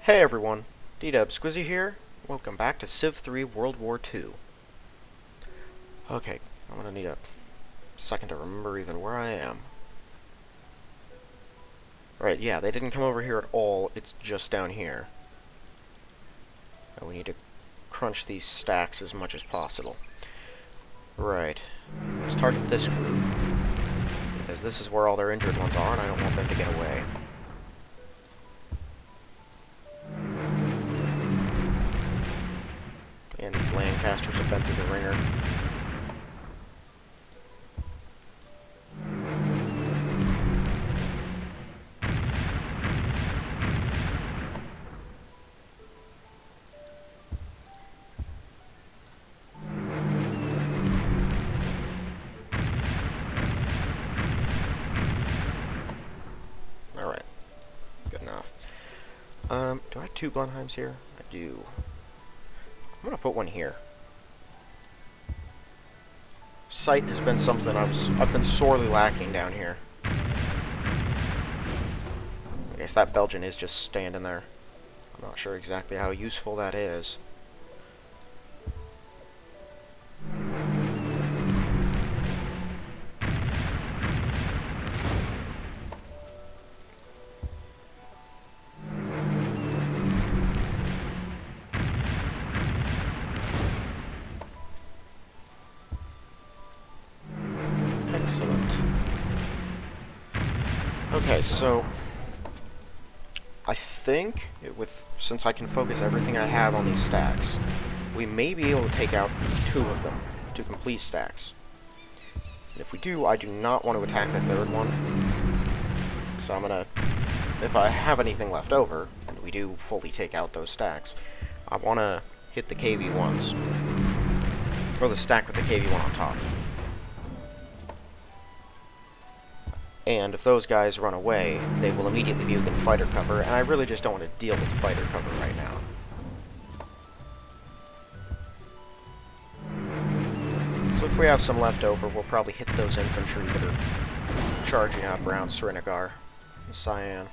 Hey everyone, WW2 here. Welcome back to Civ 3 World War II. Okay, I'm gonna need a second to remember even where I am. Right, yeah, they didn't come over here at all, it's just down here. And we need to crunch these stacks as much as possible. Right, let's target this group, because this is where all their injured ones are, and I don't want them to get away. And these Lancasters have been through the ringer. Alright, good enough. Do I have two Blenheims here? I do. I'm gonna put one here. Sight has been something I've been sorely lacking down here. I guess that Belgian is just standing there. I'm not sure exactly how useful that is. Excellent. Okay, so I think since I can focus everything I have on these stacks, we may be able to take out two of them, two complete stacks. And if we do, I do not want to attack the third one. So I'm gonna, if I have anything left over, and we do fully take out those stacks, I want to hit the KV-1s. Or the stack with the KV-1 on top. And if those guys run away, they will immediately be within fighter cover, and I really just don't want to deal with fighter cover right now. So if we have some left over, we'll probably hit those infantry that are charging up around Srinagar. Cyan.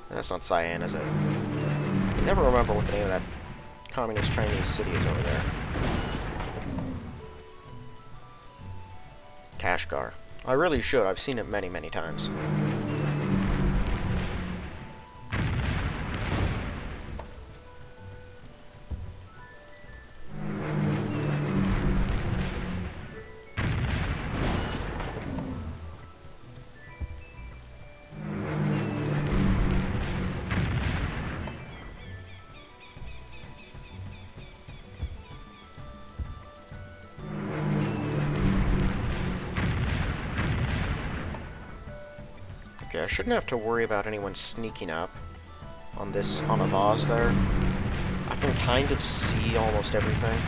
That's not Cyan, is it? I never remember what the name of that communist Chinese city is over there. Kashgar. I really should. I've seen it many, many times. Okay, I shouldn't have to worry about anyone sneaking up on a vase there. I can kind of see almost everything.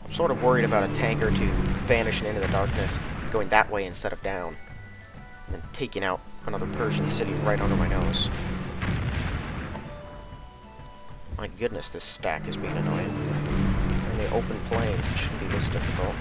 I'm sort of worried about a tank or two vanishing into the darkness, going that way instead of down, and then taking out another Persian city right under my nose. My goodness, this stack is being annoying. In the open plains, it shouldn't be this difficult.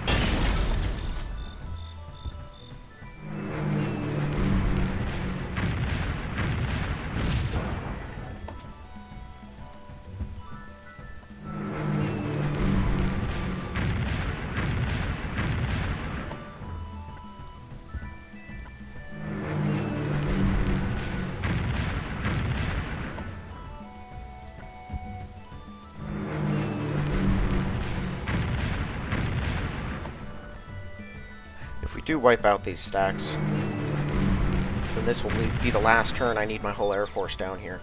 If we do wipe out these stacks, then this will be the last turn I need my whole Air Force down here.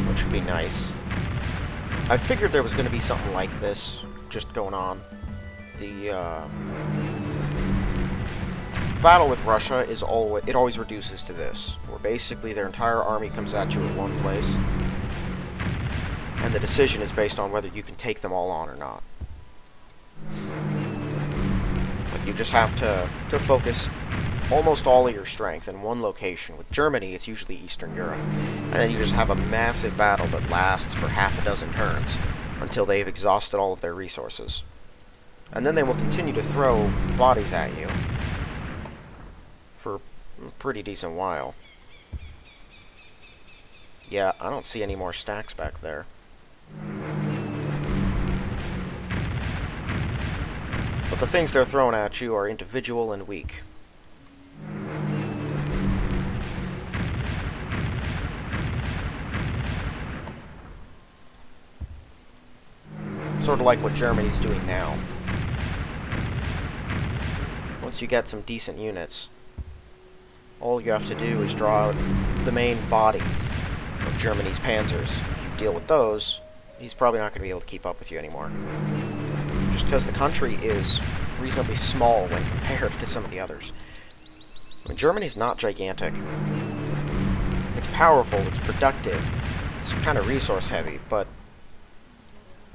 Which would be nice. I figured there was going to be something like this just going on. The battle with Russia is always reduces to this, where basically their entire army comes at you in one place, and the decision is based on whether you can take them all on or not. You just have to focus almost all of your strength in one location. With Germany, it's usually Eastern Europe. And then you just have a massive battle that lasts for half a dozen turns until they've exhausted all of their resources. And then they will continue to throw bodies at you for A pretty decent while. Yeah, I don't see any more stacks back there. But the things they're throwing at you are individual and weak. Sort of like what Germany's doing now. Once you get some decent units, all you have to do is draw out the main body of Germany's panzers. If you deal with those, he's probably not going to be able to keep up with you anymore. Just because the country is reasonably small when compared to some of the others. I mean, Germany's not gigantic. It's powerful, it's productive, it's kind of resource heavy, but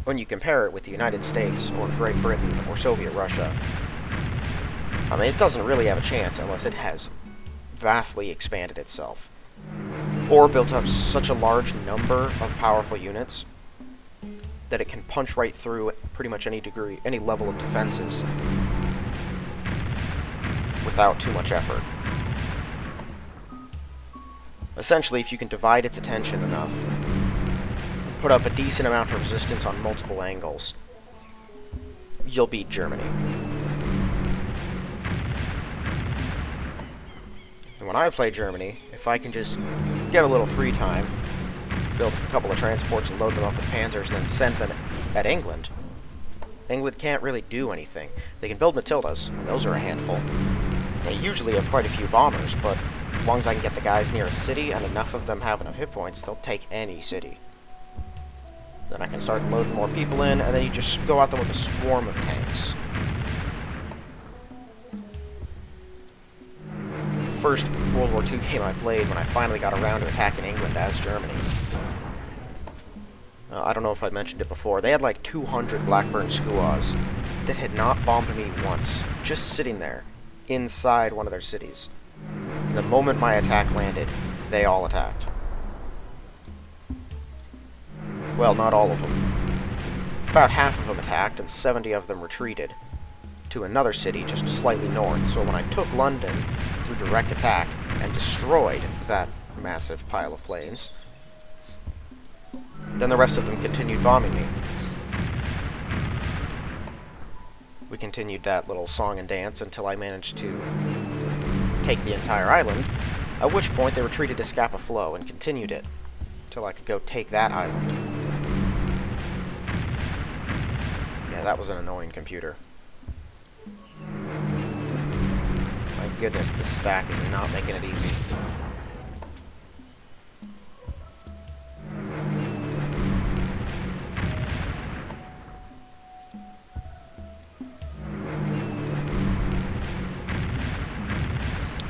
when you compare it with the United States, or Great Britain, or Soviet Russia, I mean, it doesn't really have a chance unless it has vastly expanded itself, or built up such a large number of powerful units that it can punch right through pretty much any level of defenses without too much effort. Essentially, if you can divide its attention enough, put up a decent amount of resistance on multiple angles, you'll beat Germany. And when I play Germany, if I can just get a little free time, build a couple of transports and load them up with panzers and then send them at England, England can't really do anything. They can build Matildas, and those are a handful. They usually have quite a few bombers, but as long as I can get the guys near a city and enough of them have enough hit points, they'll take any city. Then I can start loading more people in, and then you just go out there with a swarm of tanks. The first World War II game I played when I finally got around to attacking England as Germany. I don't know if I mentioned it before, they had like 200 Blackburn Skuas that had not bombed me once, just sitting there, inside one of their cities. And the moment my attack landed, they all attacked. Well, not all of them. About half of them attacked, and 70 of them retreated to another city just slightly north. So when I took London through direct attack and destroyed that massive pile of planes, then the rest of them continued bombing me. We continued that little song and dance until I managed to take the entire island, at which point they retreated to Scapa Flow and continued it until I could go take that island. Yeah, that was an annoying computer. My goodness, this stack is not making it easy.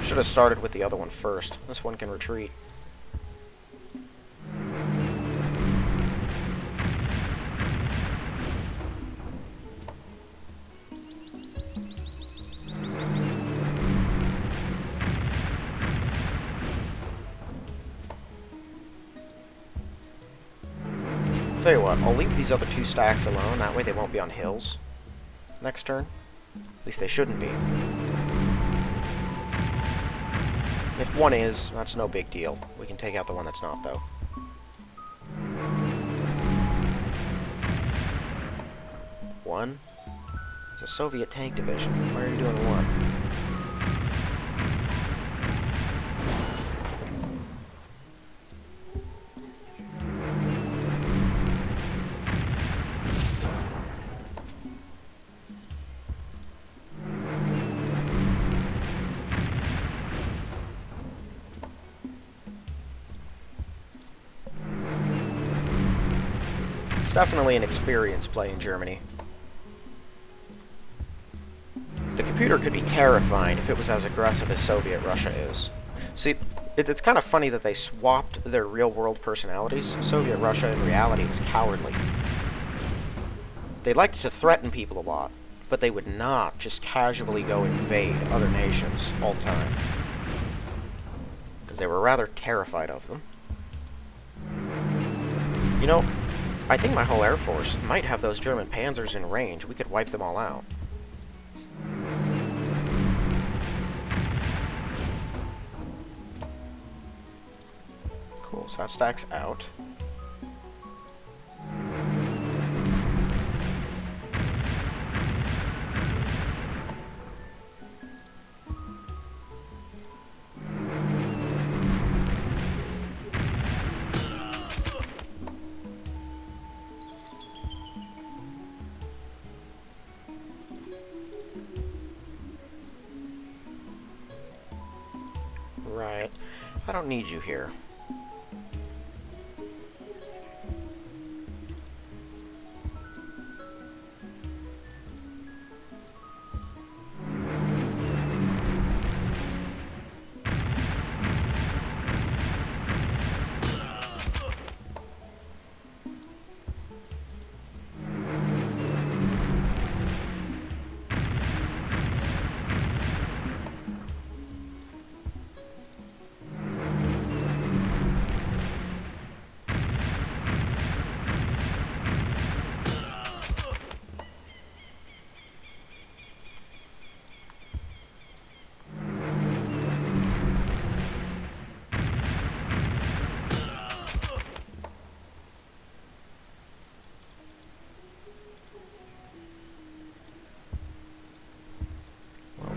Should have started with the other one first. This one can retreat. Tell you what, I'll leave these other two stacks alone, that way they won't be on hills next turn. At least they shouldn't be. If one is, that's no big deal. We can take out the one that's not, though. One? It's a Soviet tank division. Why are you doing one? It's definitely an experience playing Germany. The computer could be terrifying if it was as aggressive as Soviet Russia is. See, it's kind of funny that they swapped their real-world personalities. Soviet Russia, in reality, was cowardly. They liked to threaten people a lot, but they would not just casually go invade other nations all the time, because they were rather terrified of them. You know, I think my whole Air Force might have those German panzers in range. We could wipe them all out. Cool, so that stacks out. Right. I don't need you here.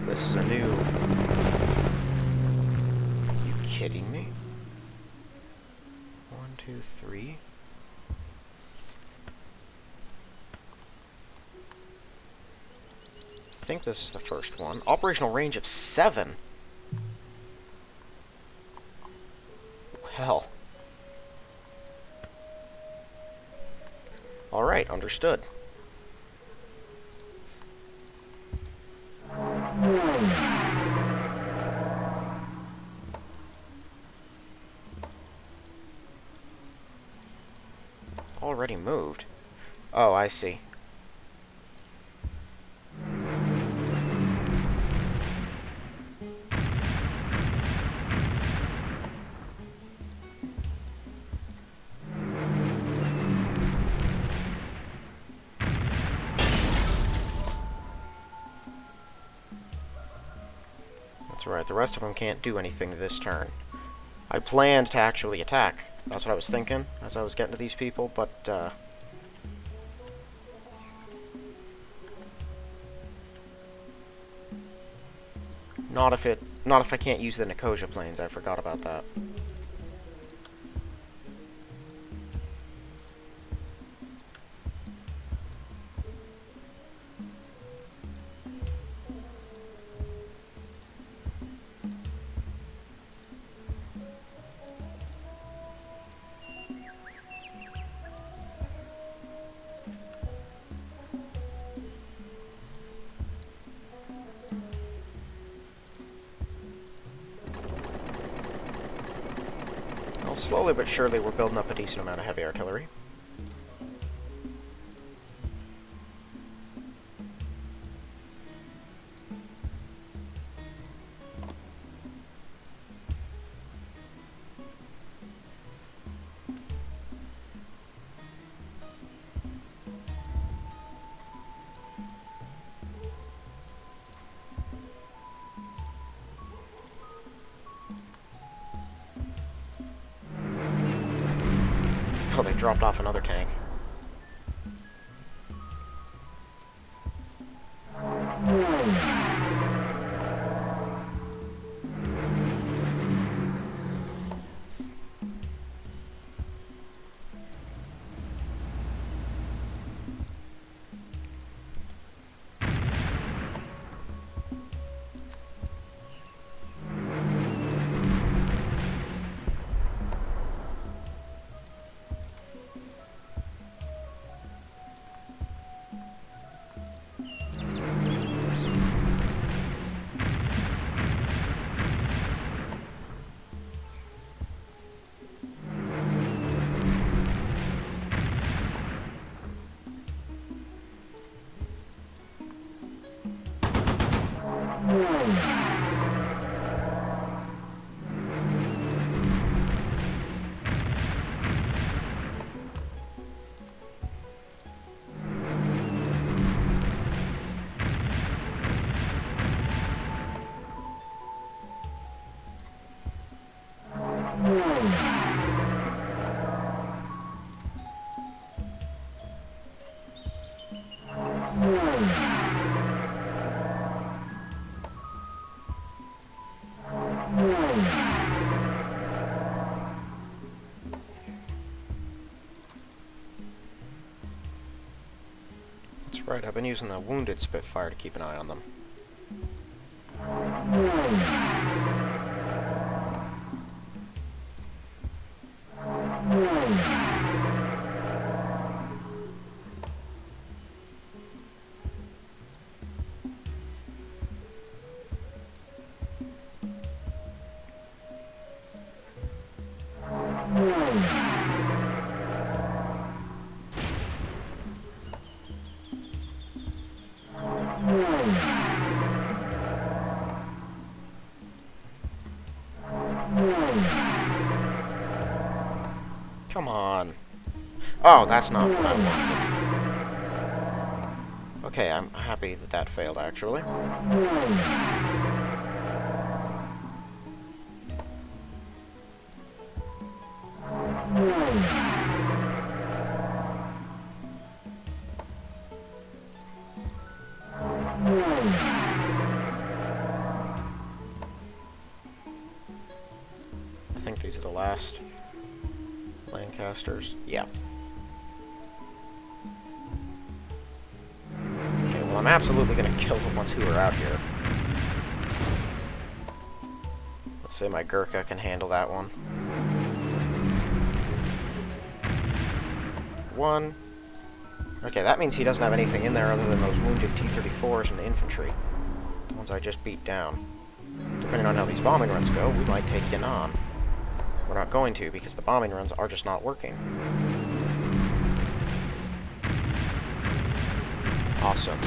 This is a new... You kidding me? 1, 2, 3. I think this is the first one. Operational range of 7. Hell. Alright, understood. Already moved. Oh, I see. That's right, the rest of them can't do anything this turn. I planned to actually attack. That's what I was thinking as I was getting to these people, but, not if I can't use the Nicosia planes. I forgot about that. Well, slowly but surely we're building up a decent amount of heavy artillery. Oh, they dropped off another tank. Right, I've been using the wounded Spitfire to keep an eye on them. Come on. Oh, that's not what I wanted. Okay, I'm happy that that failed, actually. I think these are the last Lancasters. Yeah. Okay, well, I'm absolutely going to kill the ones who are out here. Let's say my Gurkha can handle that one. One. Okay, that means he doesn't have anything in there other than those wounded T-34s and the infantry. The ones I just beat down. Depending on how these bombing runs go, we might take Yenan. We're not going to, because the bombing runs are just not working. Awesome.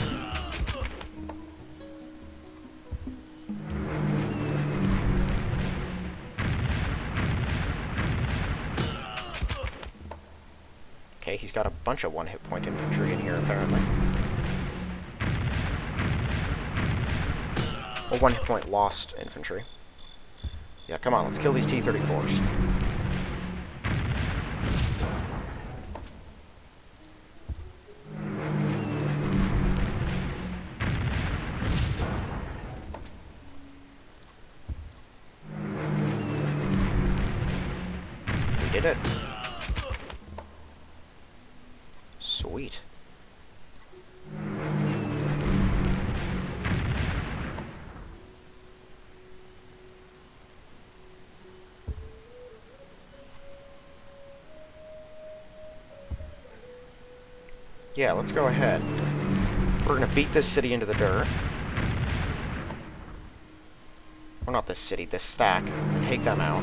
Okay, he's got a bunch of one-hit point infantry in here, apparently. Or one-hit point lost infantry. Yeah, come on, let's kill these T-34s. We did it. Sweet. Yeah, let's go ahead. We're gonna beat this city into the dirt. Or not this city, this stack. Take them out.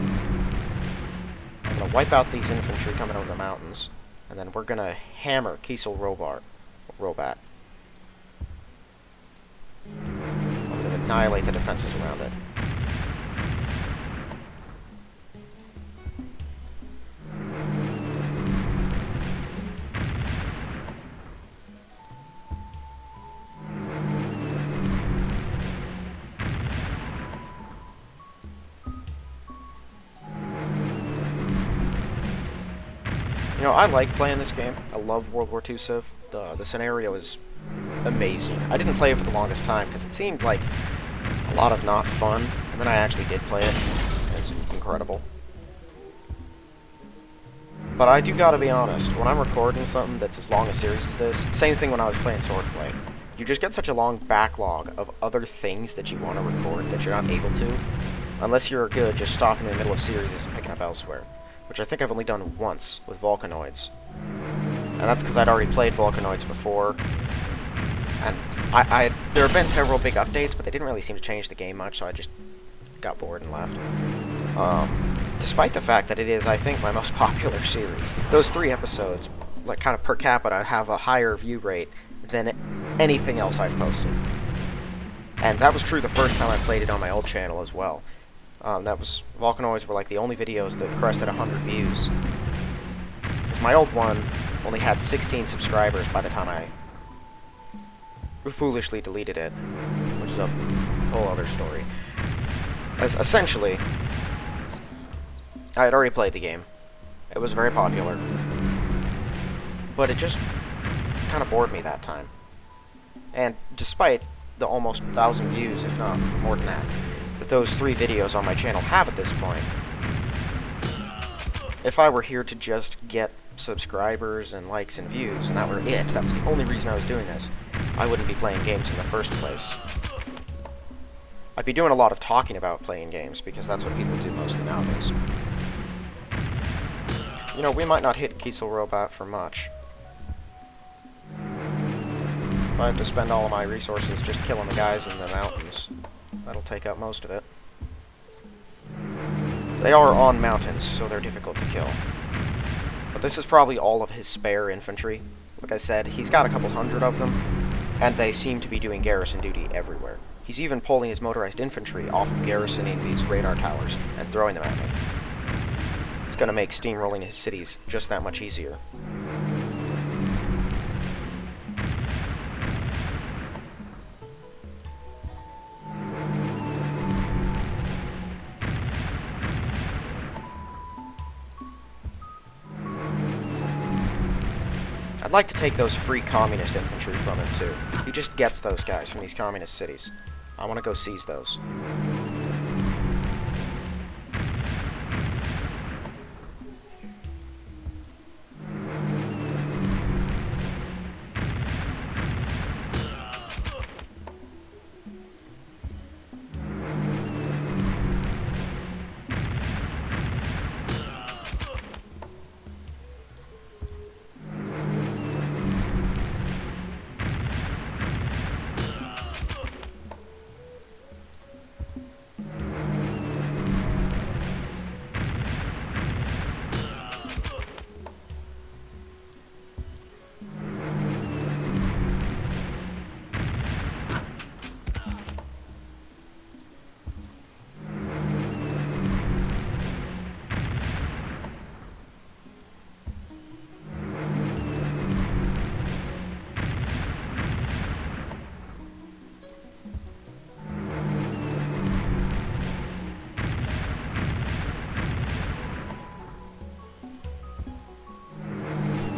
I'm gonna wipe out these infantry coming over the mountains. And then we're gonna hammer Kiesel Robat. I'm gonna annihilate the defenses around it. You know, I like playing this game. I love World War II Civ. The scenario is amazing. I didn't play it for the longest time because it seemed like a lot of not fun, and then I actually did play it. It's incredible. But I do gotta be honest, when I'm recording something that's as long a series as this, same thing when I was playing Swordfight. You just get such a long backlog of other things that you want to record that you're not able to, unless you're good just stopping in the middle of series and picking up elsewhere. Which I think I've only done once with Volcanoids. And that's because I'd already played Volcanoids before. And there have been several big updates, but they didn't really seem to change the game much, so I just got bored and left. Despite the fact that it is, I think, my most popular series. Those 3 episodes, like kind of per capita, have a higher view rate than anything else I've posted. And that was true the first time I played it on my old channel as well. Volcanoids were like the only videos that crested 100 views. Because my old one only had 16 subscribers by the time I foolishly deleted it, which is a whole other story. Essentially, I had already played the game. It was very popular. But it just kind of bored me that time. And despite the almost 1,000 views, if not more than that those 3 videos on my channel have at this point, if I were here to just get subscribers and likes and views, and that were it, that was the only reason I was doing this, I wouldn't be playing games in the first place. I'd be doing a lot of talking about playing games, because that's what people do mostly nowadays. You know, we might not hit Kiesel Robot for much. If I have to spend all of my resources just killing the guys in the mountains, that'll take out most of it. They are on mountains, so they're difficult to kill. But this is probably all of his spare infantry. Like I said, he's got a couple hundred of them, and they seem to be doing garrison duty everywhere. He's even pulling his motorized infantry off of garrisoning these radar towers and throwing them at me. It's going to make steamrolling his cities just that much easier. I'd like to take those free communist infantry from him, too. He just gets those guys from these communist cities. I want to go seize those.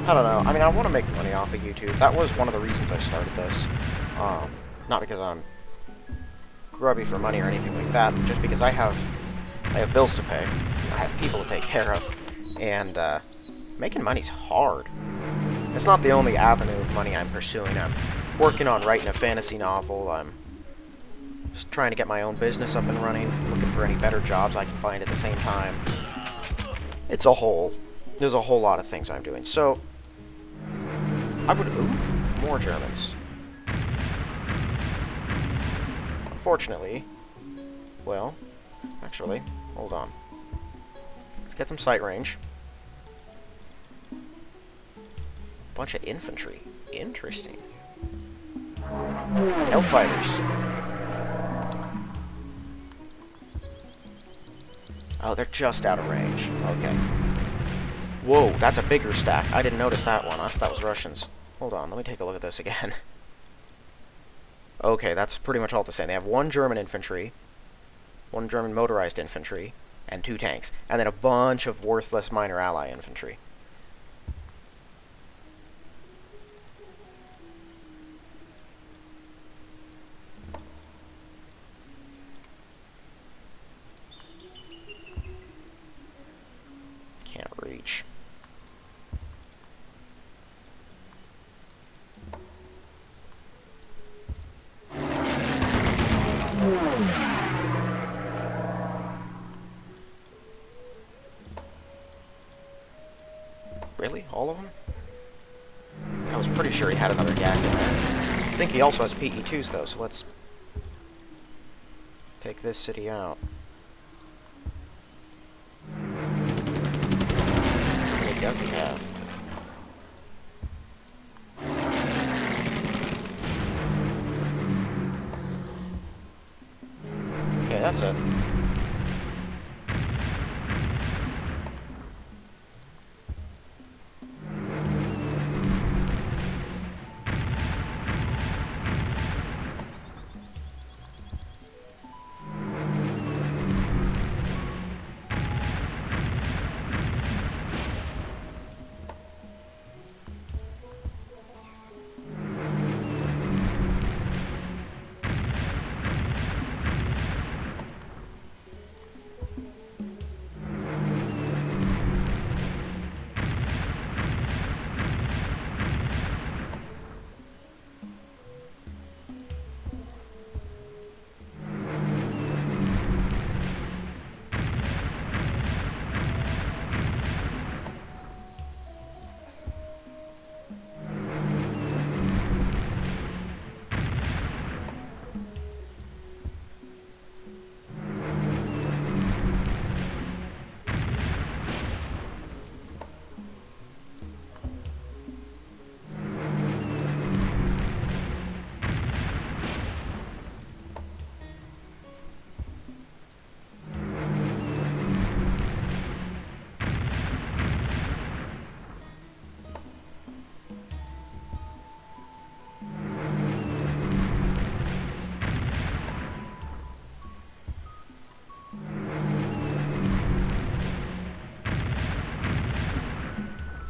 I don't know. I mean, I want to make money off of YouTube. That was one of the reasons I started this. Not because I'm grubby for money or anything like that, but just because I have bills to pay. I have people to take care of. And, making money's hard. It's not the only avenue of money I'm pursuing. I'm working on writing a fantasy novel. I'm just trying to get my own business up and running, looking for any better jobs I can find at the same time. There's a whole lot of things I'm doing. So, I would... Ooh, more Germans. Unfortunately... Well, actually, hold on. Let's get some sight range. Bunch of infantry. Interesting. No fighters. Oh, they're just out of range. Okay. Whoa, that's a bigger stack. I didn't notice that one. I thought that was Russians. Hold on, let me take a look at this again. Okay, that's pretty much all the same. They have one German infantry, one German motorized infantry, and 2 tanks. And then a bunch of worthless minor ally infantry. Can't reach. Really? All of them? I was pretty sure he had another yak in there. I think he also has PE2s, though, so let's take this city out. How many does he have? Okay, that's it.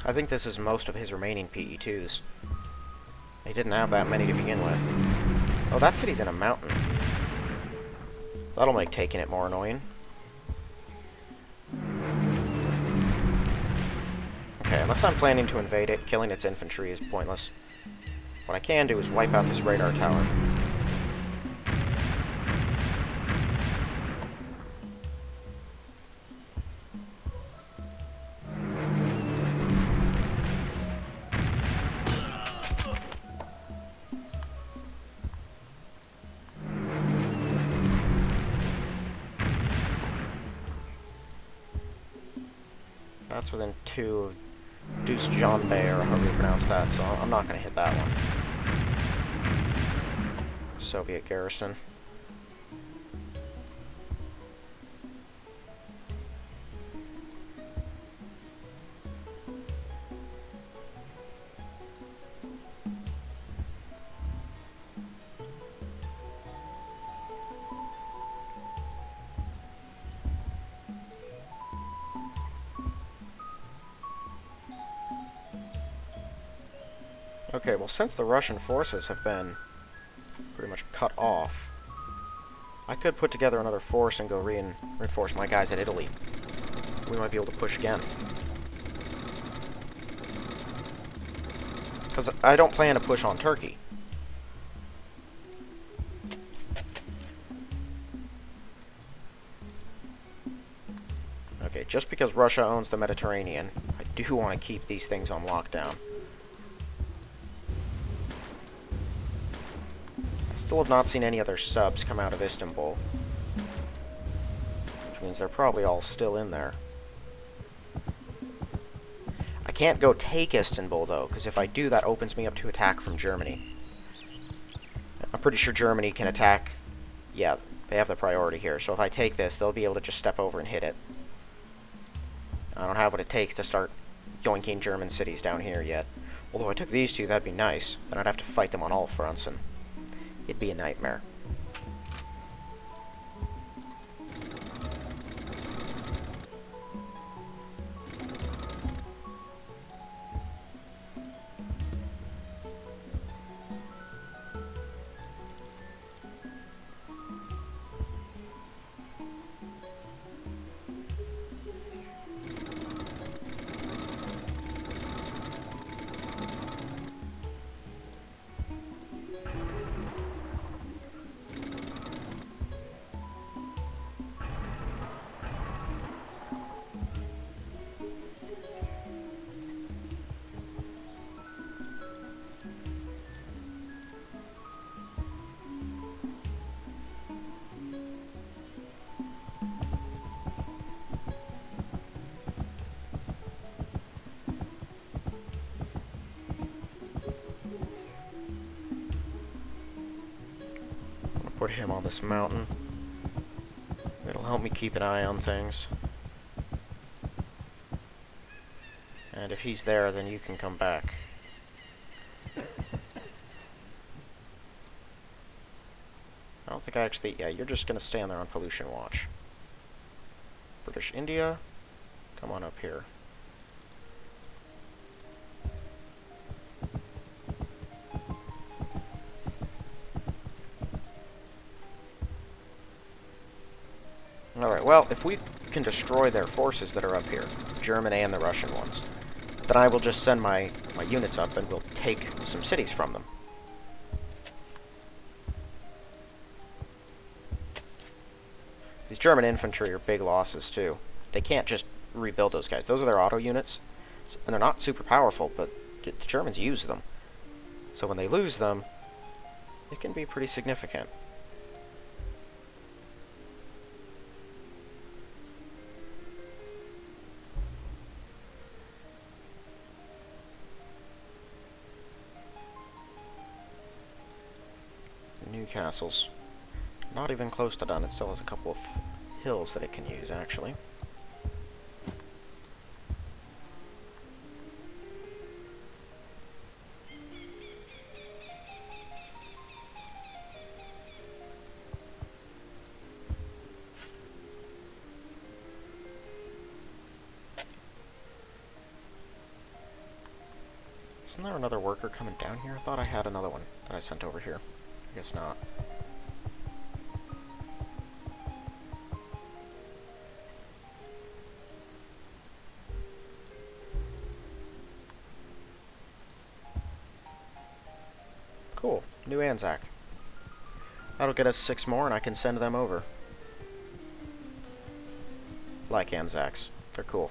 I think this is most of his remaining PE2s. He didn't have that many to begin with. Oh, that city's in a mountain. That'll make taking it more annoying. Okay, unless I'm planning to invade it, killing its infantry is pointless. What I can do is wipe out this radar tower. That's within 2 of Deuce John Bay, or however you pronounce that, so I'm not going to hit that one. Soviet garrison. Okay, well, since the Russian forces have been pretty much cut off, I could put together another force and go reinforce my guys in Italy. We might be able to push again. Because I don't plan to push on Turkey. Okay, just because Russia owns the Mediterranean, I do want to keep these things on lockdown. Still have not seen any other subs come out of Istanbul, which means they're probably all still in there. I can't go take Istanbul, though, because if I do, that opens me up to attack from Germany. I'm pretty sure Germany can attack. Yeah, they have the priority here, so if I take this, they'll be able to just step over and hit it. I don't have what it takes to start yoinking German cities down here yet. Although I took these two, that'd be nice. Then I'd have to fight them on all fronts, and it'd be a nightmare. Put him on this mountain. It'll help me keep an eye on things. And if he's there, then you can come back. I don't think I actually... Yeah, you're just going to stand there on pollution watch. British India, come on up here. Alright, well, if we can destroy their forces that are up here, German and the Russian ones, then I will just send my units up and we'll take some cities from them. These German infantry are big losses, too. They can't just rebuild those guys. Those are their auto units, and they're not super powerful, but the Germans use them. So when they lose them, it can be pretty significant. Newcastle's not even close to done. It still has a couple of hills that it can use, actually. Isn't there another worker coming down here? I thought I had another one that I sent over here. I guess not. Cool. New Anzac. That'll get us 6 more and I can send them over. Like Anzacs. They're cool.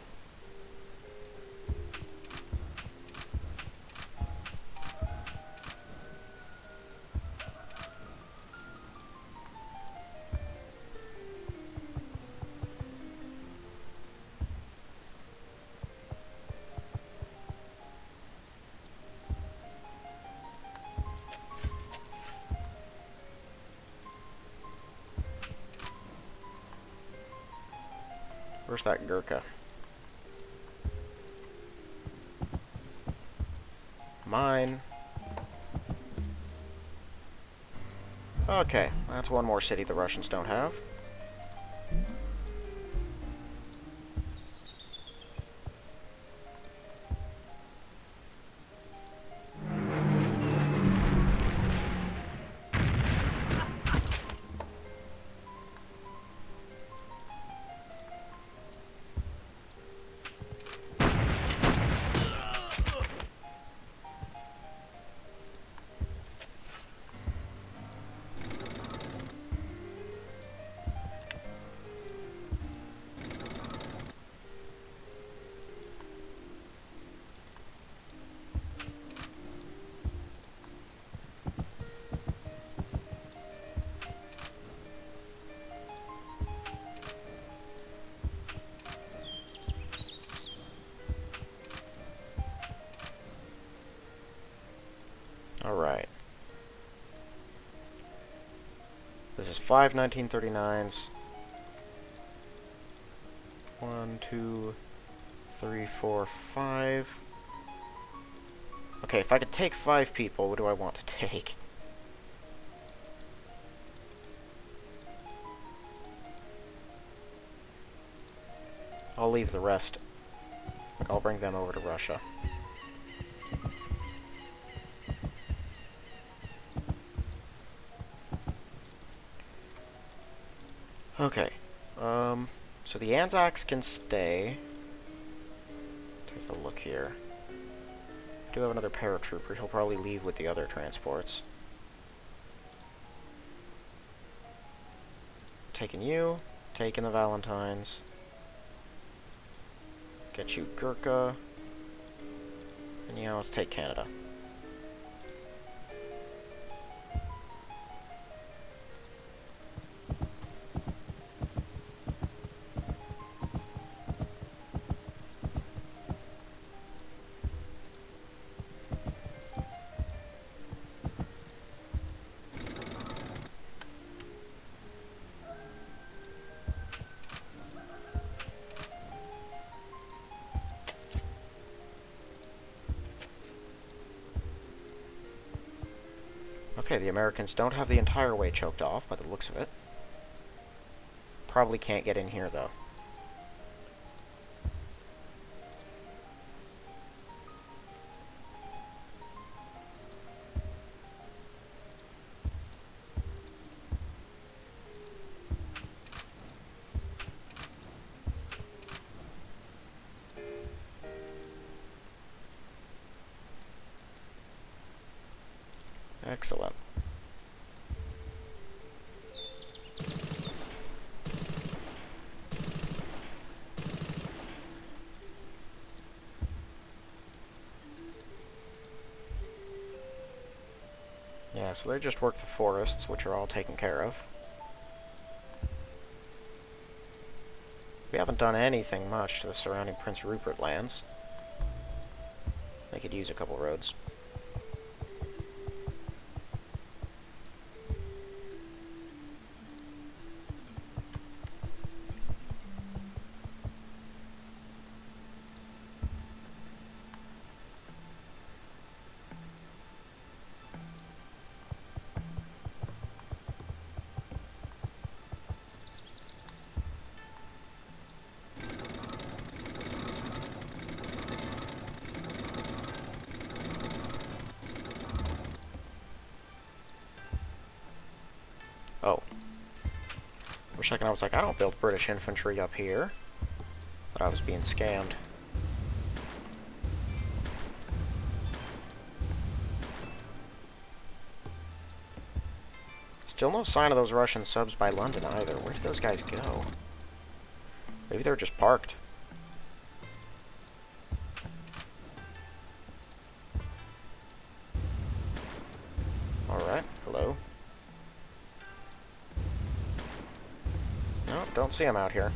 Where's that Gurkha? Mine. Okay, that's one more city the Russians don't have. Alright. This is 5 1939s. 1, 2, 3, 4, 5. Okay, if I could take 5 people, what do I want to take? I'll leave the rest. I'll bring them over to Russia. Okay, so the Anzacs can stay. Take a look here. I do have another paratrooper. He'll probably leave with the other transports. Taking you, taking the Valentines. Get you Gurkha. And yeah, let's take Canada. Okay, the Americans don't have the entire way choked off by the looks of it. Probably can't get in here, though. Excellent. Yeah, so they just work the forests, which are all taken care of. We haven't done anything much to the surrounding Prince Rupert lands. They could use a couple roads. a second I was like, I don't build British infantry up here. Thought I was being scammed. Still no sign of those Russian subs by London either. Where did those guys go? Maybe they're just parked. Alright, hello. No, don't see them out here.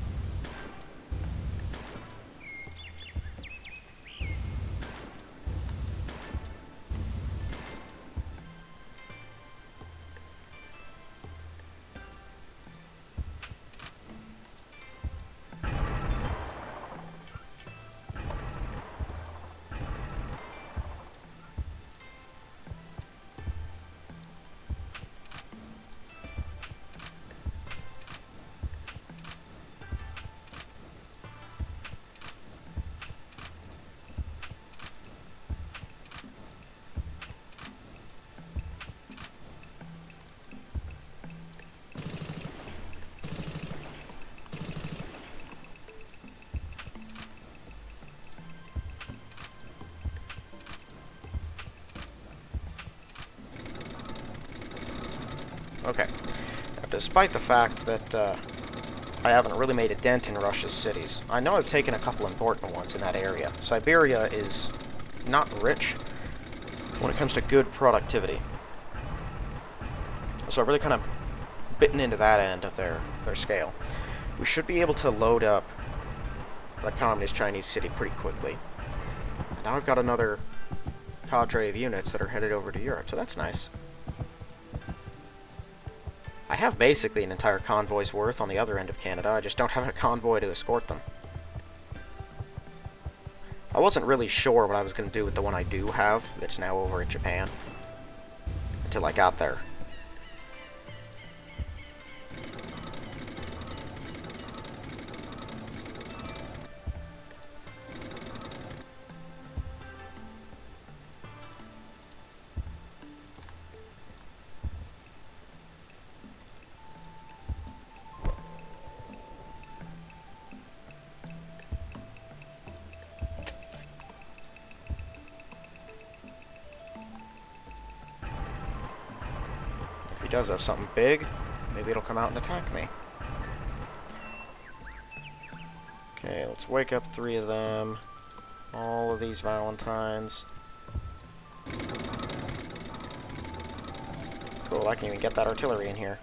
Okay. Now, despite the fact that I haven't really made a dent in Russia's cities, I know I've taken a couple important ones in that area. Siberia is not rich when it comes to good productivity. So I've really kind of bitten into that end of their scale. We should be able to load up the communist Chinese city pretty quickly. And now I've got another cadre of units that are headed over to Europe, so that's nice. I have basically an entire convoy's worth on the other end of Canada, I just don't have a convoy to escort them. I wasn't really sure what I was going to do with the one I do have that's now over in Japan until I got there. If he does have something big, maybe it'll come out and attack me. Okay, let's wake up 3 of them. All of these Valentines. Cool, I can even get that artillery in here.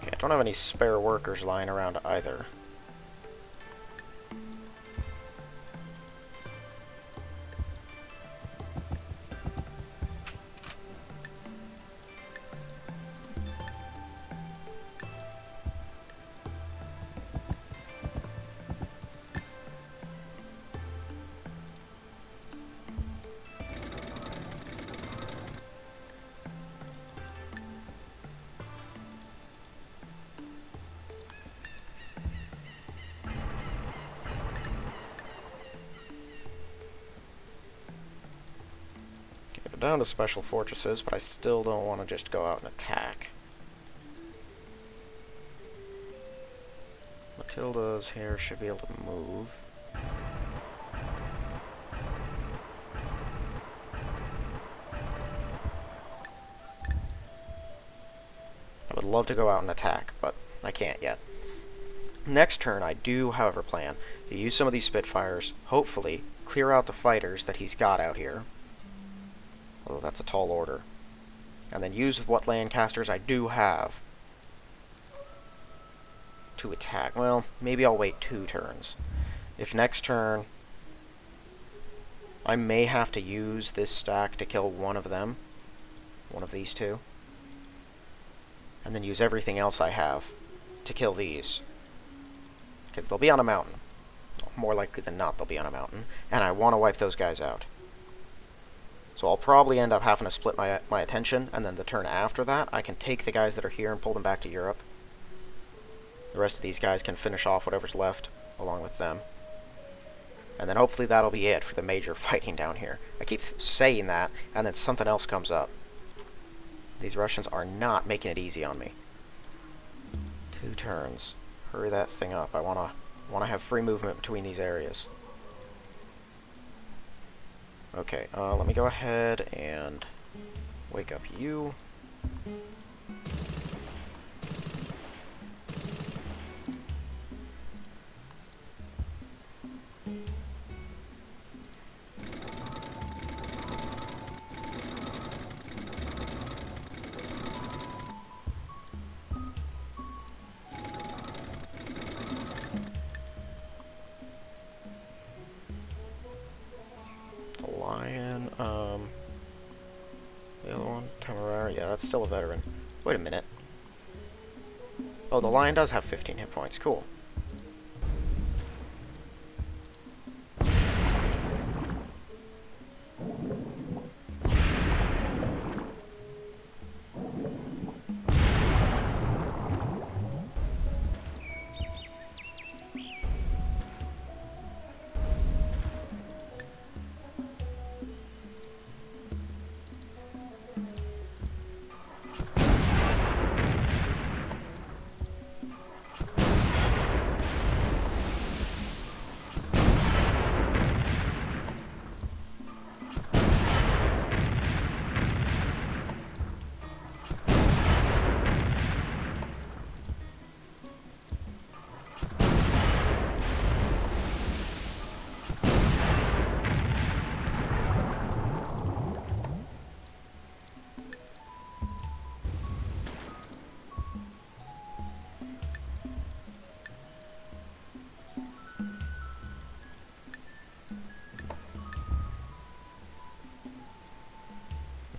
I don't have any spare workers lying around either. Down to special fortresses, but I still don't want to just go out and attack. Matilda's here should be able to move. I would love to go out and attack, but I can't yet. Next turn, I do, however, plan to use some of these Spitfires, hopefully clear out the fighters that he's got out here. Although that's a tall order. And then use what Lancasters I do have to attack. Well, maybe I'll wait 2 turns. If next turn I may have to use this stack to kill one of them, one of these 2, and then use everything else I have to kill these. Because they'll be on a mountain. More likely than not, they'll be on a mountain. And I want to wipe those guys out. So I'll probably end up having to split my attention, and then the turn after that, I can take the guys that are here and pull them back to Europe. The rest of these guys can finish off whatever's left along with them. And then hopefully that'll be it for the major fighting down here. I keep saying that, and then something else comes up. These Russians are not making it easy on me. 2 turns. Hurry that thing up. I wanna have free movement between these areas. Okay, let me go ahead and wake up you. Lion, the other one, Temeraire, yeah, that's still a veteran. Wait a minute. Oh, the Lion does have 15 hit points, cool.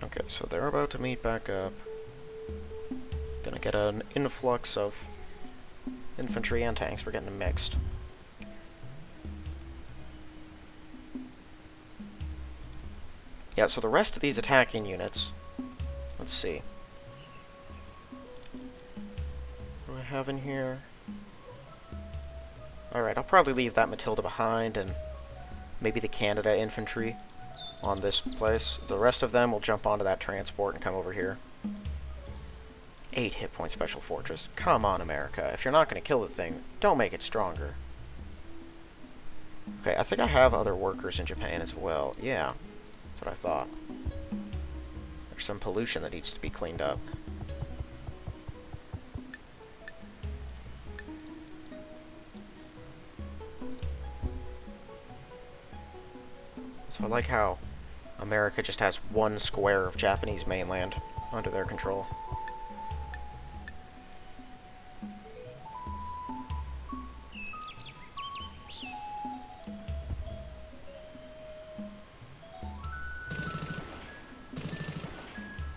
Okay, so they're about to meet back up. Gonna get an influx of infantry and tanks. We're getting them mixed. Yeah, so the rest of these attacking units, let's see. What do I have in here? Alright, I'll probably leave that Matilda behind and maybe the Canada infantry on this place. The rest of them will jump onto that transport and come over here. 8 hit point special fortress. Come on, America. If you're not going to kill the thing, don't make it stronger. Okay, I think I have other workers in Japan as well. Yeah, that's what I thought. There's some pollution that needs to be cleaned up. So I like how America just has 1 square of Japanese mainland under their control.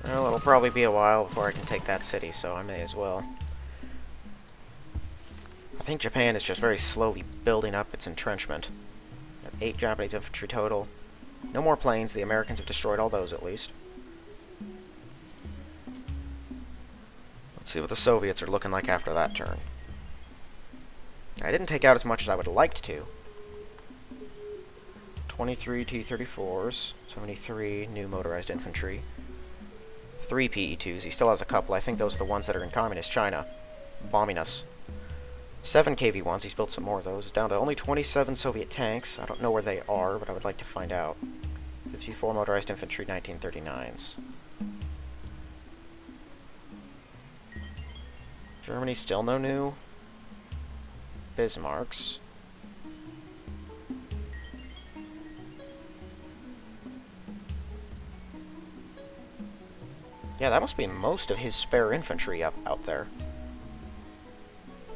Well, it'll probably be a while before I can take that city, so I may as well. I think Japan is just very slowly building up its entrenchment. We have 8 Japanese infantry total. No more planes. The Americans have destroyed all those, at least. Let's see what the Soviets are looking like after that turn. I didn't take out as much as I would have liked to. 23 T-34s, 73 new motorized infantry, 3 PE-2s. He still has a couple. I think those are the ones that are in Communist China, bombing us. 7 KV-1s. He's built some more of those. Down to only 27 Soviet tanks. I don't know where they are, but I would like to find out. 54 motorized infantry, 1939s. Germany still no new Bismarcks. Yeah, that must be most of his spare infantry out there.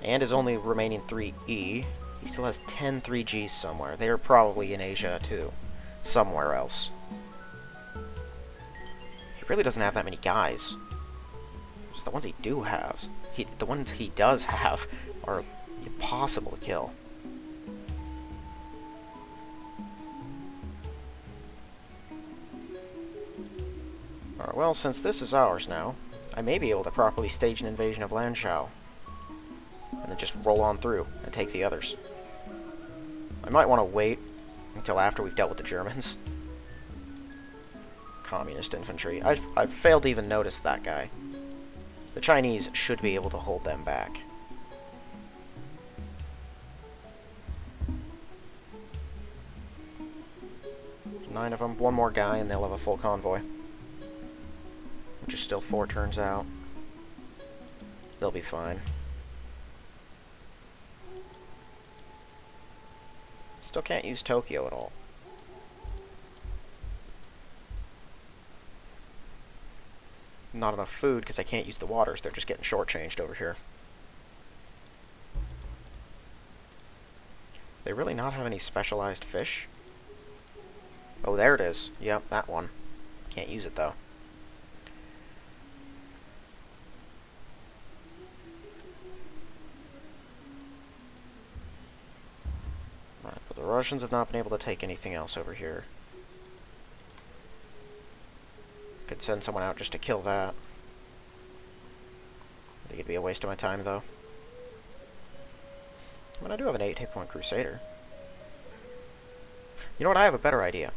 And his only remaining 3E. He still has 10 3Gs somewhere. They are probably in Asia, too. Somewhere else. He really doesn't have that many guys. Just the ones he do have. The ones he does have are impossible to kill. Alright, well, since this is ours now, I may be able to properly stage an invasion of Lanzhou. And then just roll on through and take the others. I might want to wait until after we've dealt with the Germans. Communist infantry. I've failed to even notice that guy. The Chinese should be able to hold them back. There's 9 of them. One more guy and they'll have a full convoy. Which is still 4 turns out. They'll be fine. Still can't use Tokyo at all. Not enough food because I can't use the waters. They're just getting shortchanged over here. They really not have any specialized fish? Oh, there it is. Yep, that one. Can't use it though. Right, but the Russians have not been able to take anything else over here. Could send someone out just to kill that. I think it'd be a waste of my time, though. I mean, I do have an 8 hit point Crusader. You know what? I have a better idea.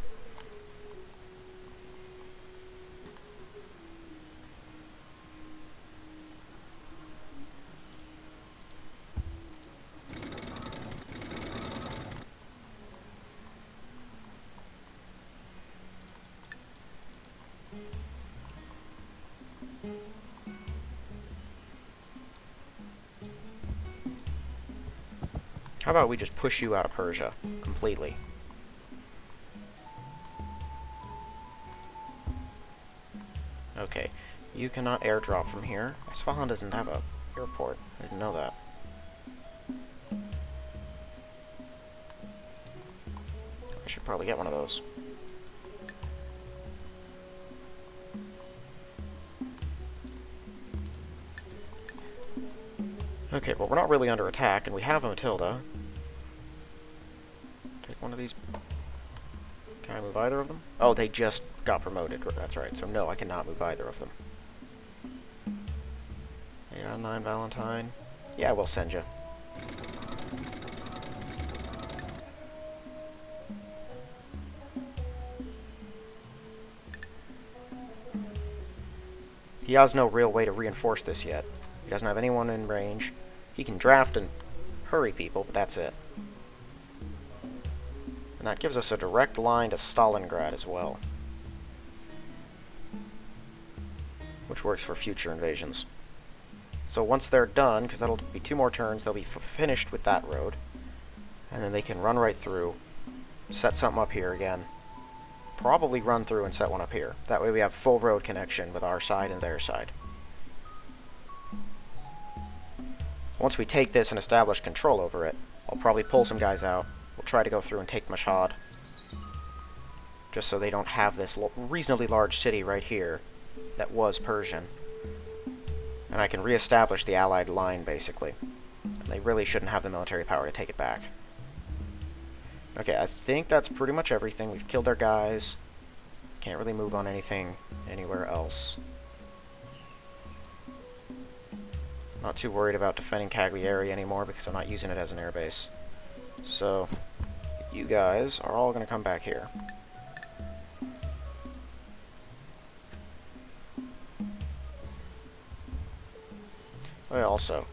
How about we just push you out of Persia completely? Okay, you cannot airdrop from here. Isfahan doesn't have a airport. I didn't know that. I should probably get one of those. Okay, well, we're not really under attack, and we have a Matilda. Take one of these. Can I move either of them? Oh, they just got promoted. That's right. So no, I cannot move either of them. 8 out of 9 Valentine. Yeah, we'll send you. He has no real way to reinforce this yet. He doesn't have anyone in range. He can draft and hurry people, but that's it. And that gives us a direct line to Stalingrad as well. Which works for future invasions. So once they're done, because that'll be 2 more turns, they'll be finished with that road. And then they can run right through, set something up here again. Probably run through and set one up here. That way we have full road connection with our side and their side. Once we take this and establish control over it, I'll probably pull some guys out. We'll try to go through and take Mashhad. Just so they don't have this reasonably large city right here that was Persian. And I can reestablish the Allied line, basically. And they really shouldn't have the military power to take it back. Okay, I think that's pretty much everything. We've killed our guys. Can't really move on anything anywhere else. Not too worried about defending Cagliari anymore because I'm not using it as an airbase. So, you guys are all going to come back here. Oh, also,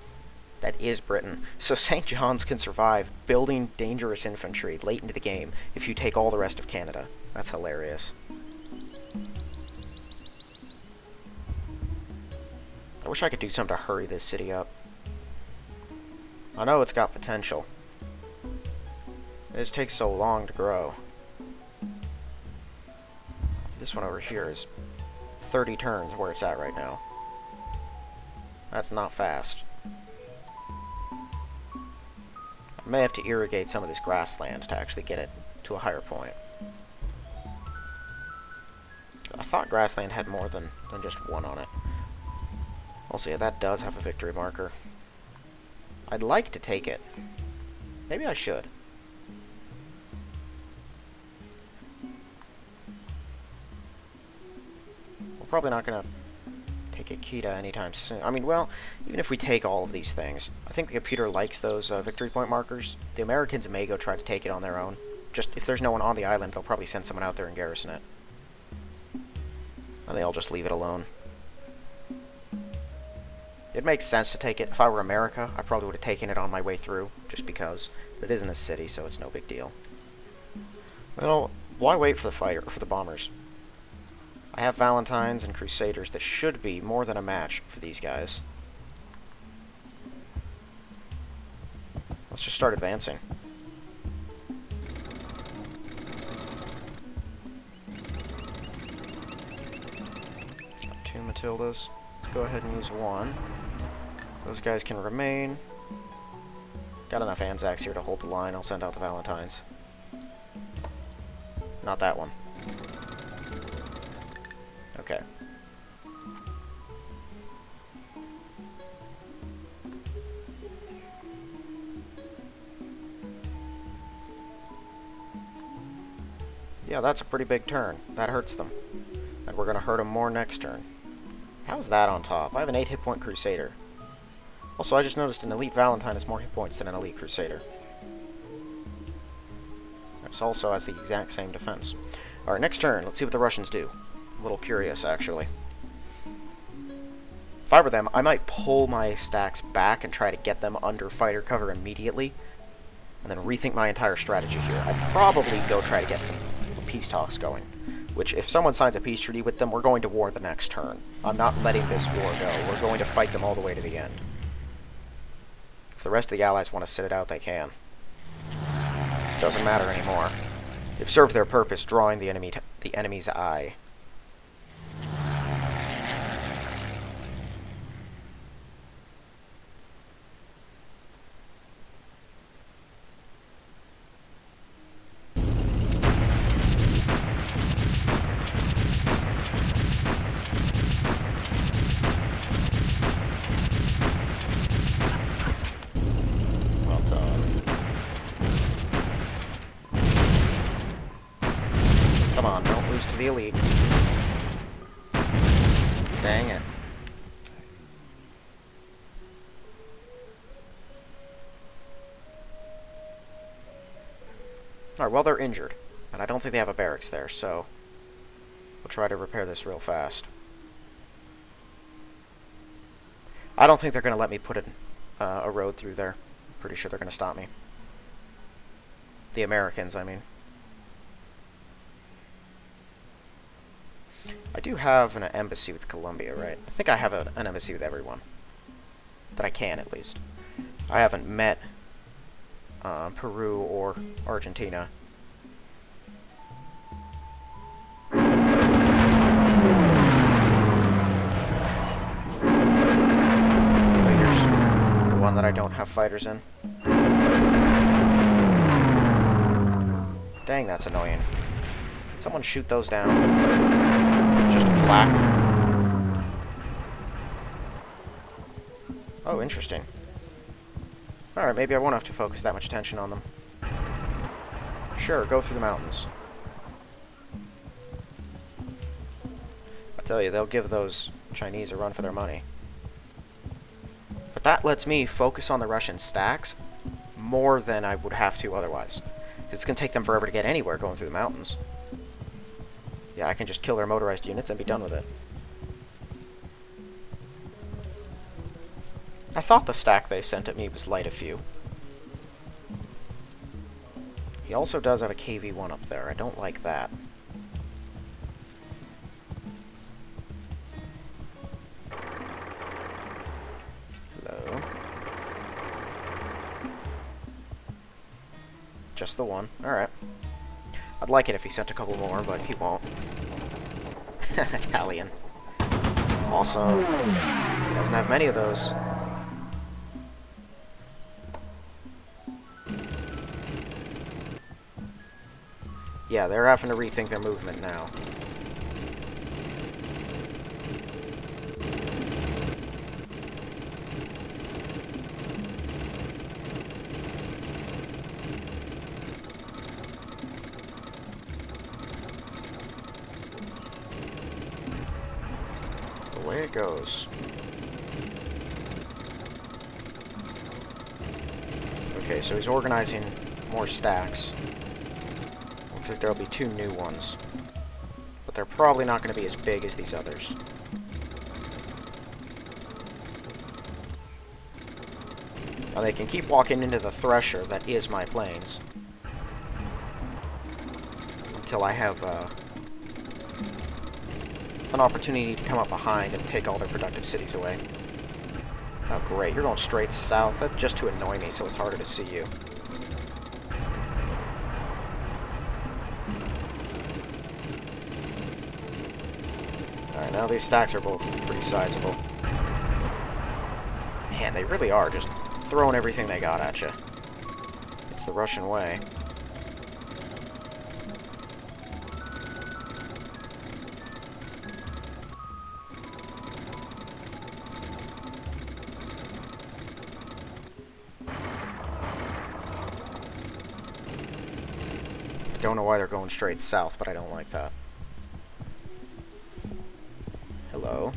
that is Britain. So St. John's can survive building dangerous infantry late into the game if you take all the rest of Canada. That's hilarious. I wish I could do something to hurry this city up. I know it's got potential. It just takes so long to grow. This one over here is 30 turns where it's at right now. That's not fast. I may have to irrigate some of this grassland to actually get it to a higher point. I thought grassland had more than just one on it. Also, yeah, that does have a victory marker. I'd like to take it. Maybe I should. We're probably not going to take get Kita anytime soon. I mean, well, even if we take all of these things, I think the computer likes those victory point markers. The Americans may go try to take it on their own. Just, if there's no one on the island, they'll probably send someone out there and garrison it. And they'll just leave it alone. It makes sense to take it. If I were America, I probably would have taken it on my way through, just because. But it isn't a city, so it's no big deal. Well, why wait for the bombers? I have Valentines and Crusaders that should be more than a match for these guys. Let's just start advancing. Got 2 Matildas. Let's go ahead and use 1. Those guys can remain. Got enough Anzacs here to hold the line. I'll send out the Valentines. Not that one. Okay. Yeah, that's a pretty big turn. That hurts them. And we're going to hurt them more next turn. How's that on top? I have an 8 hit point Crusader. Also, I just noticed an Elite Valentine has more hit points than an Elite Crusader. This also has the exact same defense. Alright, next turn. Let's see what the Russians do. I'm a little curious, actually. If I were them, I might pull my stacks back and try to get them under fighter cover immediately, and then rethink my entire strategy here. I'd probably go try to get some peace talks going, which, if someone signs a peace treaty with them, we're going to war the next turn. I'm not letting this war go. We're going to fight them all the way to the end. If the rest of the allies want to sit it out, they can. Doesn't matter anymore. They've served their purpose, drawing the enemy's eye. Come on, don't lose to the elite. Dang it. Alright, well, they're injured. And I don't think they have a barracks there, so we'll try to repair this real fast. I don't think they're going to let me put a road through there. I'm pretty sure they're going to stop me. The Americans, I mean. I do have an embassy with Colombia, right? I think I have an embassy with everyone. That I can, at least. I haven't met Peru or Argentina. So here's the one that I don't have fighters in. Dang, that's annoying. Can someone shoot those down? Just flak. Oh, interesting. Alright, maybe I won't have to focus that much attention on them. Sure, go through the mountains. I tell you, they'll give those Chinese a run for their money. But that lets me focus on the Russian stacks more than I would have to otherwise. It's going to take them forever to get anywhere going through the mountains. Yeah, I can just kill their motorized units and be done with it. I thought the stack they sent at me was light a few. He also does have a KV-1 up there. I don't like that. Hello. Just the one. Alright. I'd like it if he sent a couple more, but he won't. Italian. Awesome. He doesn't have many of those. Yeah, they're having to rethink their movement now. Away it goes. Okay, so he's organizing more stacks. Looks like there'll be 2 new ones. But they're probably not going to be as big as these others. Now they can keep walking into the thresher that is my plains. Until I have an opportunity to come up behind and take all their productive cities away. Oh great, you're going straight south. That's just to annoy me, so it's harder to see you. Alright, now these stacks are both pretty sizable. Man, they really are just throwing everything they got at you. It's the Russian way. I don't know why they're going straight south, but I don't like that. Hello.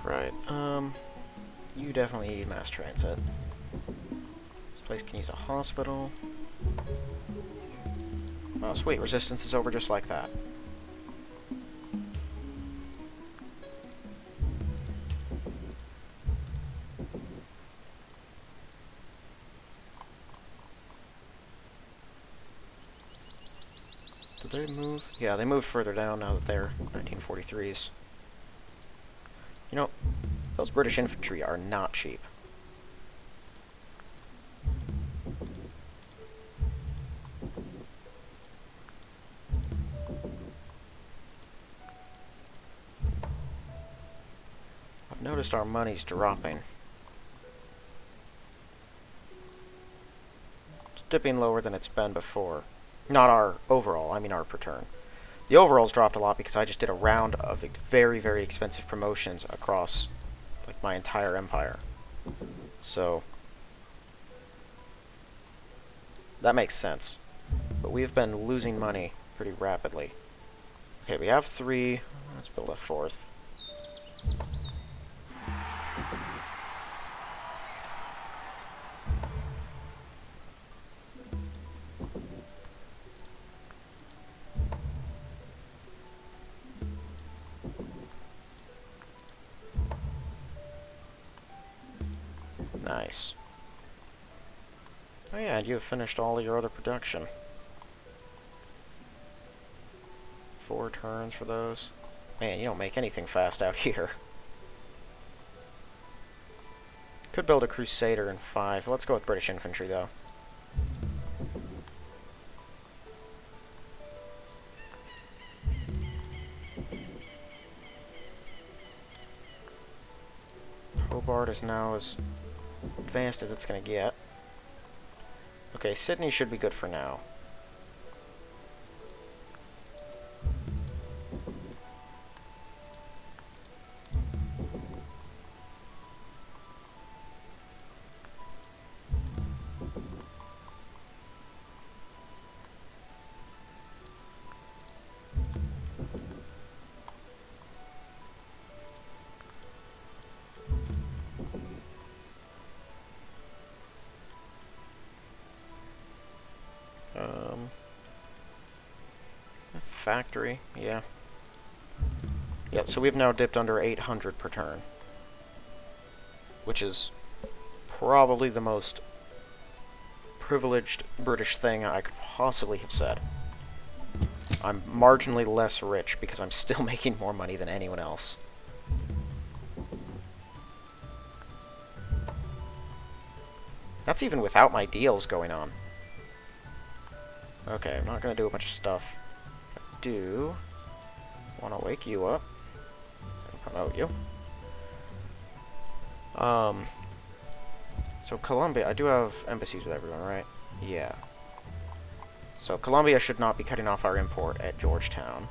Right, you definitely need mass transit. This place can use a hospital. Oh, sweet, resistance is over just like that. Did they move? Yeah, they moved further down now that they're 1943s. You know, those British infantry are not cheap. I've noticed our money's dropping. It's dipping lower than it's been before. Not our overall, I mean our per turn. The overall's dropped a lot because I just did a round of very, very expensive promotions across like my entire empire. So that makes sense. But we've been losing money pretty rapidly. Okay, we have 3. Let's build a 4th. Nice. Oh yeah, and you have finished all of your other production. 4 turns for those. Man, you don't make anything fast out here. Could build a Crusader in 5. Let's go with British infantry, though. Hobart is now as advanced as it's going to get. Okay, Sydney should be good for now. Um, factory, yeah. Yeah, so we've now dipped under 800 per turn, which is probably the most privileged British thing I could possibly have said. I'm marginally less rich because I'm still making more money than anyone else. That's even without my deals going on. Okay, I'm not going to do a bunch of stuff. I do want to wake you up and promote you. So Colombia, I do have embassies with everyone, right? Yeah. So Colombia should not be cutting off our import at Georgetown.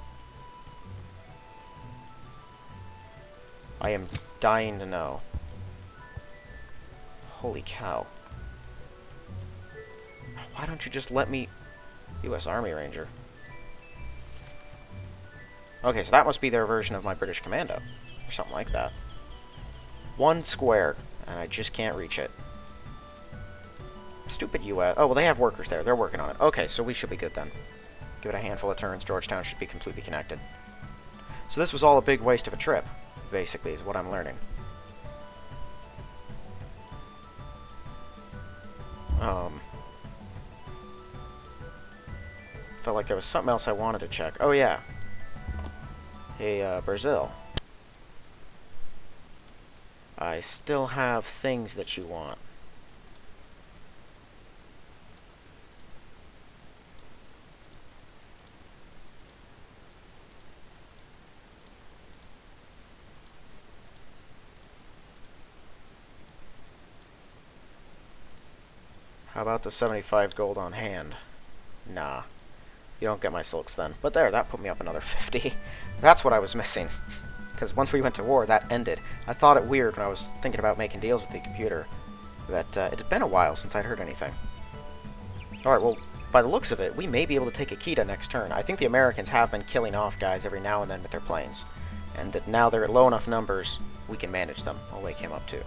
I am dying to know. Holy cow. Why don't you just let me... U.S. Army Ranger. Okay, so that must be their version of my British Commando. Or something like that. 1 square, and I just can't reach it. Stupid U.S. Oh, well, they have workers there. They're working on it. Okay, so we should be good then. Give it a handful of turns. Georgetown should be completely connected. So this was all a big waste of a trip, basically, is what I'm learning. Felt like there was something else I wanted to check. Oh, yeah. Hey, Brazil. I still have things that you want. How about the 75 gold on hand? Nah. You don't get my silks then. But there, that put me up another 50. That's what I was missing. Because once we went to war, that ended. I thought it weird when I was thinking about making deals with the computer that it had been a while since I'd heard anything. Alright, well, by the looks of it, we may be able to take Akita next turn. I think the Americans have been killing off guys every now and then with their planes. And that now they're at low enough numbers, we can manage them. I'll wake him up too.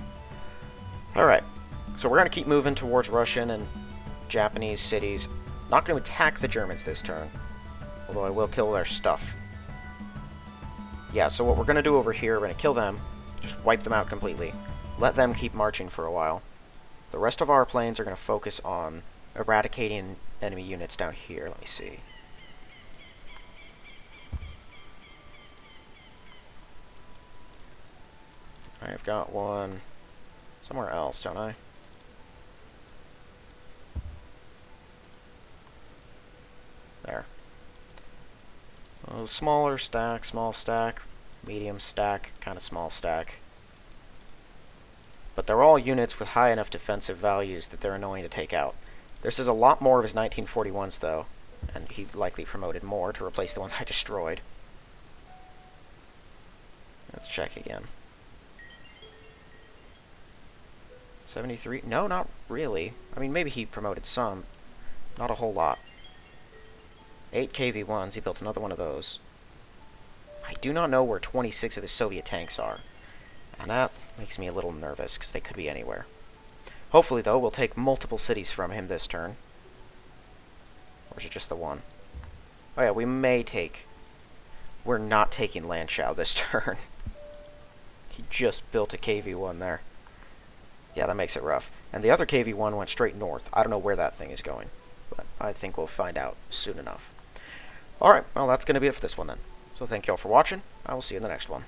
Alright, so we're going to keep moving towards Russian and Japanese cities. Not going to attack the Germans this turn, although I will kill their stuff. Yeah, so what we're going to do over here, we're going to kill them, just wipe them out completely, let them keep marching for a while. The rest of our planes are going to focus on eradicating enemy units down here. Let me see. I've got one somewhere else, don't I? There. Oh, smaller stack, small stack, medium stack, kind of small stack. But they're all units with high enough defensive values that they're annoying to take out. This is a lot more of his 1941s, though, and he likely promoted more to replace the ones I destroyed. Let's check again. 73? No, not really. I mean, maybe he promoted some. Not a whole lot. 8 KV-1s, he built another one of those. I do not know where 26 of his Soviet tanks are. And that makes me a little nervous, because they could be anywhere. Hopefully, though, we'll take multiple cities from him this turn. Or is it just the one? Oh yeah, we may take... We're not taking Landshau this turn. He just built a KV-1 there. Yeah, that makes it rough. And the other KV-1 went straight north. I don't know where that thing is going, but I think we'll find out soon enough. Alright, well, that's going to be it for this one then. So thank you all for watching. I will see you in the next one.